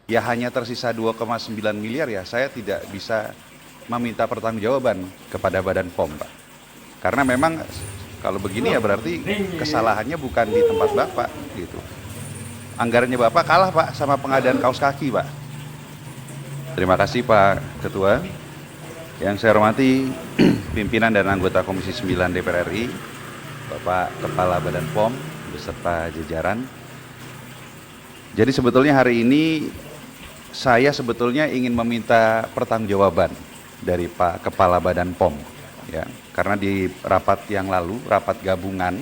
ya hanya tersisa 2,9 miliar, ya saya tidak bisa meminta pertanggungjawaban kepada Badan POM, Pak. Karena memang kalau begini ya berarti kesalahannya bukan di tempat Bapak gitu. Anggarannya Bapak kalah, Pak, sama pengadaan kaos kaki, Pak. Terima kasih, Pak Ketua. Yang saya hormati pimpinan dan anggota Komisi 9 DPR RI, Bapak Kepala Badan POM beserta jajaran. Jadi sebetulnya hari ini saya sebetulnya ingin meminta pertanggungjawaban dari Pak Kepala Badan POM, ya, karena di rapat yang lalu, rapat gabungan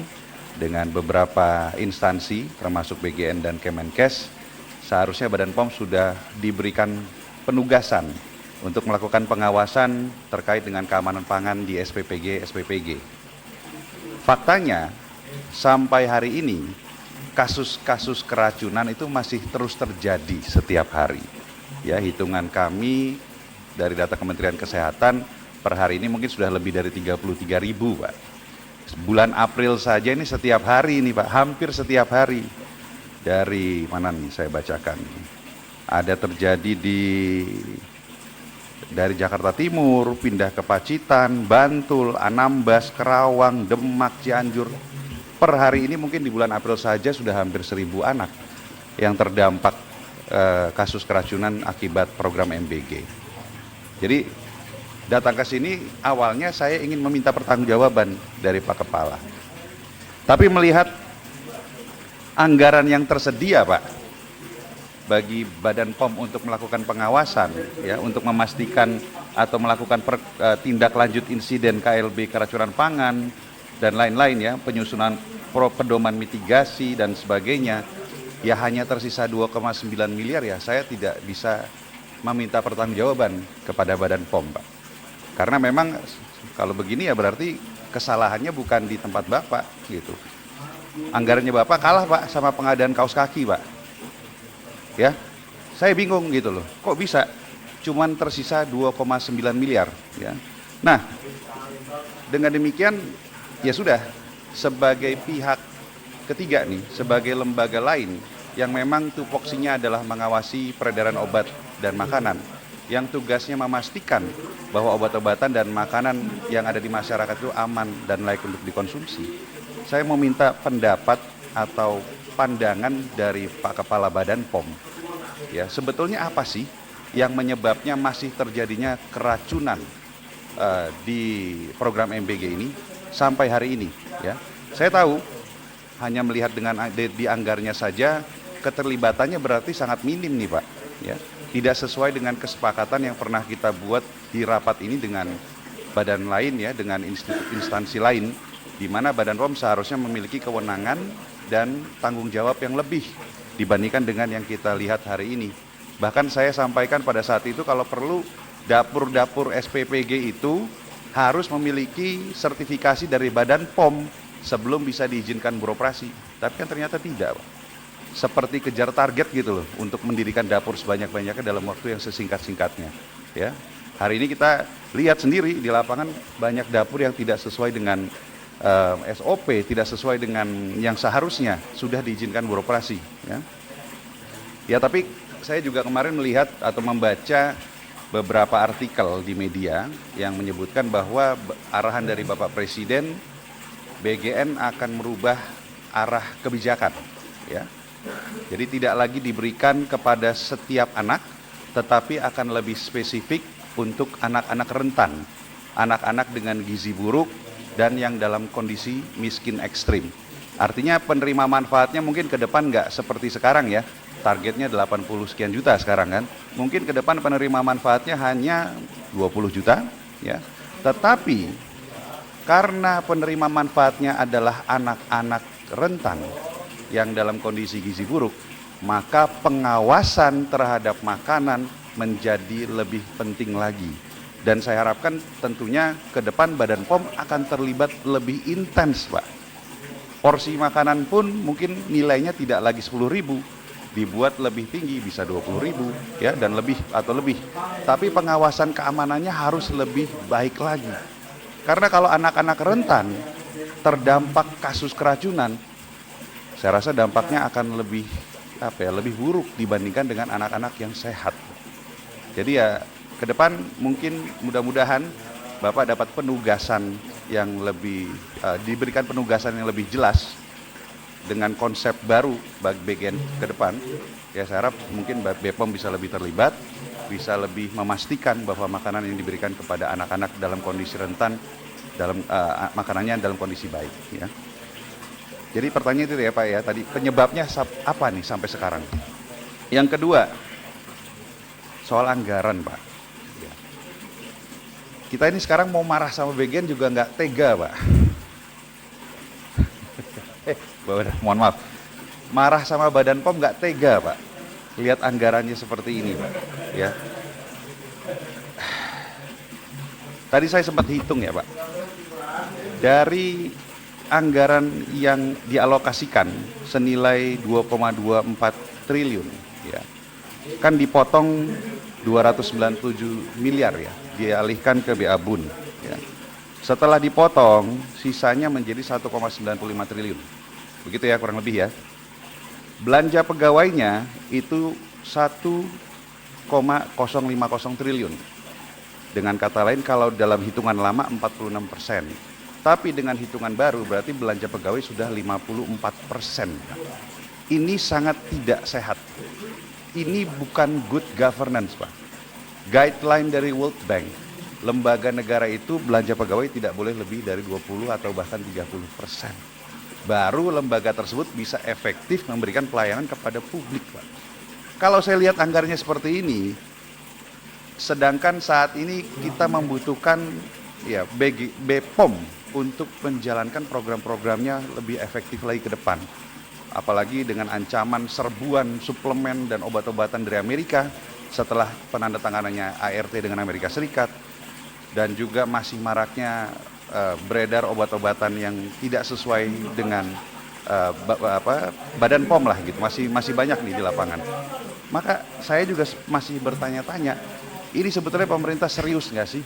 dengan beberapa instansi termasuk BGN dan Kemenkes, seharusnya Badan POM sudah diberikan penugasan untuk melakukan pengawasan terkait dengan keamanan pangan di SPPG. Faktanya sampai hari ini kasus-kasus keracunan itu masih terus terjadi setiap hari. Ya, hitungan kami dari data Kementerian Kesehatan per hari ini mungkin sudah lebih dari 33.000, Pak. Bulan April saja ini setiap hari ini, Pak, hampir setiap hari. Dari mana nih saya bacakan. Ada terjadi dari Jakarta Timur, pindah ke Pacitan, Bantul, Anambas, Kerawang, Demak, Cianjur. Per hari ini mungkin di bulan April saja sudah hampir 1.000 anak yang terdampak kasus keracunan akibat program MBG. Jadi datang ke sini awalnya saya ingin meminta pertanggungjawaban dari Pak Kepala. Tapi melihat anggaran yang tersedia, Pak, bagi Badan POM untuk melakukan pengawasan, ya, untuk memastikan atau melakukan tindak lanjut insiden KLB keracunan pangan dan lain-lain, ya, penyusunan pedoman mitigasi dan sebagainya, ya hanya tersisa 2,9 miliar, ya saya tidak bisa meminta pertanggungjawaban kepada Badan POM, Pak. Karena memang kalau begini ya berarti kesalahannya bukan di tempat Bapak gitu. Anggarannya Bapak kalah, Pak, sama pengadaan kaos kaki, Pak. Ya, saya bingung gitu loh. Kok bisa cuman tersisa 2,9 miliar, ya. Nah, dengan demikian ya sudah, sebagai pihak ketiga nih, sebagai lembaga lain yang memang tupoksinya adalah mengawasi peredaran obat dan makanan, yang tugasnya memastikan bahwa obat-obatan dan makanan yang ada di masyarakat itu aman dan layak untuk dikonsumsi. Saya mau minta pendapat atau pandangan dari Pak Kepala Badan POM. Ya, sebetulnya apa sih yang menyebabnya masih terjadinya keracunan di program MBG ini sampai hari ini, ya. Saya tahu hanya melihat dengan di anggarnya saja keterlibatannya berarti sangat minim nih, Pak, ya. Tidak sesuai dengan kesepakatan yang pernah kita buat di rapat ini dengan badan lain, ya, dengan instansi lain, di mana Badan POM seharusnya memiliki kewenangan dan tanggung jawab yang lebih dibandingkan dengan yang kita lihat hari ini. Bahkan saya sampaikan pada saat itu kalau perlu dapur-dapur SPPG itu harus memiliki sertifikasi dari Badan POM sebelum bisa diizinkan beroperasi. Tapi kan ternyata tidak, Pak. Seperti kejar target gitu loh untuk mendirikan dapur sebanyak-banyaknya dalam waktu yang sesingkat-singkatnya, ya. Hari ini kita lihat sendiri di lapangan banyak dapur yang tidak sesuai dengan SOP, tidak sesuai dengan yang seharusnya sudah diizinkan beroperasi, ya. Ya, tapi saya juga kemarin melihat atau membaca beberapa artikel di media yang menyebutkan bahwa arahan dari Bapak Presiden, BGN akan merubah arah kebijakan, ya. Jadi tidak lagi diberikan kepada setiap anak, tetapi akan lebih spesifik untuk anak-anak rentan, anak-anak dengan gizi buruk, dan yang dalam kondisi miskin ekstrim. Artinya penerima manfaatnya mungkin ke depan nggak seperti sekarang, ya. Targetnya 80 sekian juta sekarang kan. Mungkin ke depan penerima manfaatnya hanya 20 juta, ya. Tetapi karena penerima manfaatnya adalah anak-anak rentan yang dalam kondisi gizi buruk, maka pengawasan terhadap makanan menjadi lebih penting lagi. Dan saya harapkan tentunya ke depan Badan POM akan terlibat lebih intens, Pak. Porsi makanan pun mungkin nilainya tidak lagi 10.000, dibuat lebih tinggi, bisa 20.000, ya, dan lebih atau lebih. Tapi pengawasan keamanannya harus lebih baik lagi. Karena kalau anak-anak rentan terdampak kasus keracunan, saya rasa dampaknya akan lebih lebih buruk dibandingkan dengan anak-anak yang sehat. Jadi ya ke depan mungkin mudah-mudahan Bapak dapat penugasan yang lebih diberikan penugasan yang lebih jelas dengan konsep baru bagi bagian ke depan. Ya saya harap mungkin BPOM bisa lebih terlibat, bisa lebih memastikan bahwa makanan yang diberikan kepada anak-anak dalam kondisi rentan, dalam makanannya dalam kondisi baik. Ya. Jadi pertanyaan itu ya Pak ya, tadi penyebabnya apa nih sampai sekarang? Yang kedua, soal anggaran Pak. Ya. Kita ini sekarang mau marah sama BGN juga nggak tega Pak. Mohon maaf, marah sama Badan POM nggak tega Pak. Lihat anggarannya seperti ini Pak. Ya. Tadi saya sempat hitung ya Pak. Dari anggaran yang dialokasikan senilai 2,24 triliun ya. Kan dipotong 297 miliar ya, dialihkan ke BA Bun ya. Setelah dipotong sisanya menjadi 1,95 triliun. Begitu ya kurang lebih ya. Belanja pegawainya itu 1,050 triliun. Dengan kata lain kalau dalam hitungan lama 46%. Tapi dengan hitungan baru berarti belanja pegawai sudah 54%. Ini sangat tidak sehat. Ini bukan good governance, Pak. Guideline dari World Bank, lembaga negara itu belanja pegawai tidak boleh lebih dari 20 atau bahkan 30%. Baru lembaga tersebut bisa efektif memberikan pelayanan kepada publik, Pak. Kalau saya lihat anggarannya seperti ini, sedangkan saat ini kita membutuhkan ya BPOM untuk menjalankan program-programnya lebih efektif lagi ke depan. Apalagi dengan ancaman serbuan suplemen dan obat-obatan dari Amerika setelah penandatanganannya ART dengan Amerika Serikat, dan juga masih maraknya beredar obat-obatan yang tidak sesuai dengan Badan POM lah gitu, masih banyak nih di lapangan. Maka saya juga masih bertanya-tanya, ini sebetulnya pemerintah serius nggak sih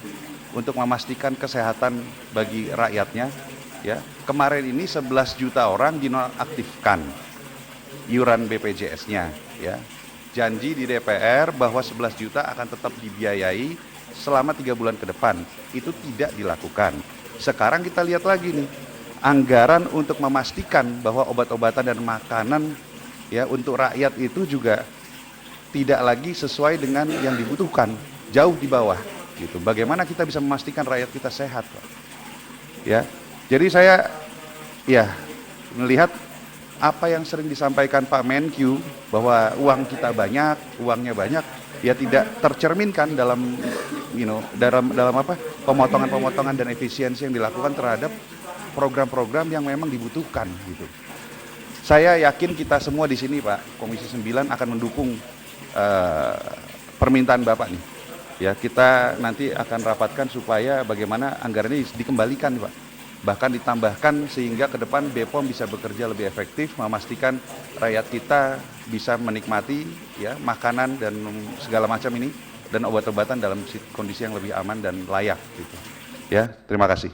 untuk memastikan kesehatan bagi rakyatnya? Ya, kemarin ini 11 juta orang dinonaktifkan iuran BPJS-nya. Ya, janji di DPR bahwa 11 juta akan tetap dibiayai selama 3 bulan ke depan. Itu tidak dilakukan. Sekarang kita lihat lagi nih, anggaran untuk memastikan bahwa obat-obatan dan makanan ya untuk rakyat itu juga tidak lagi sesuai dengan yang dibutuhkan, jauh di bawah. Gitu. Bagaimana kita bisa memastikan rakyat kita sehat, Pak? Ya, jadi saya ya melihat apa yang sering disampaikan Pak Menkyu bahwa uang kita banyak, uangnya banyak, ya tidak tercerminkan dalam dalam apa pemotongan-pemotongan dan efisiensi yang dilakukan terhadap program-program yang memang dibutuhkan gitu. Saya yakin kita semua di sini Pak, Komisi 9 akan mendukung permintaan Bapak nih. Ya, kita nanti akan rapatkan supaya bagaimana anggaran ini dikembalikan, Pak. Bahkan ditambahkan sehingga ke depan BPOM bisa bekerja lebih efektif, memastikan rakyat kita bisa menikmati ya makanan dan segala macam ini dan obat-obatan dalam kondisi yang lebih aman dan layak gitu. Ya, terima kasih.